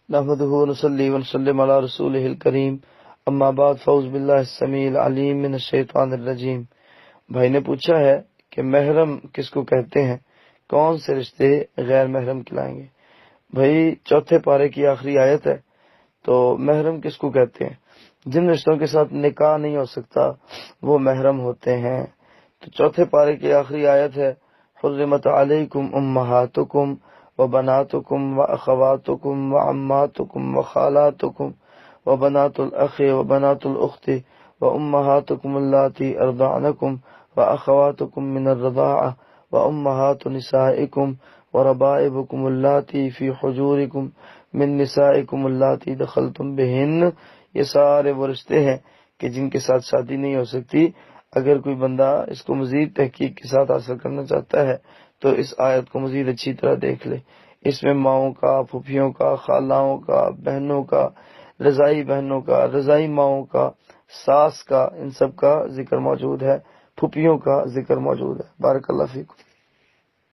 نحمده ونصلي ونسلم على رسوله الكريم اما بعد فاعوذ باللہ السمیع العلیم من الشیطان الرجیم۔ بھائی نے پوچھا ہے کہ محرم کس کو کہتے ہیں، کون سے رشتے غیر محرم کہلائیں گے؟ بھائی چوتھے پارے کی آخری آیت ہے، تو محرم کس کو کہتے ہیں؟ جن رشتوں کے ساتھ نکاح نہیں ہو سکتا وہ محرم ہوتے ہیں۔ تو چوتھے پارے کی آخری آیت ہے حرمت علیکم امہاتکم وبناتکم واخواتکم وعماتکم وخالاتکم وبنات الاخ وبنات الاخت وامہاتکم اللاتی ارضعنکم واخواتکم من الرضاعہ وامہات نسائکم وربائبکم اللاتی فی حجورکم من نسائکم اللاتی دخلتم بہن۔ یہ سارے وہ رشتے ہیں کہ جن کے ساتھ شادی نہیں ہو سکتی۔ اگر کوئی بندہ اس کو مزید تحقیق کے ساتھ حاصل کرنا چاہتا ہے تو اس آیت کو مزید اچھی طرح دیکھ لے۔ اس میں ماؤں کا، پھوپھیوں کا، خالاؤں کا، بہنوں کا، رضائی بہنوں کا، رضائی ماؤں کا، ساس کا، ان سب کا ذکر موجود ہے، پھوپھیوں کا ذکر موجود ہے۔ بارک اللہ فیکم۔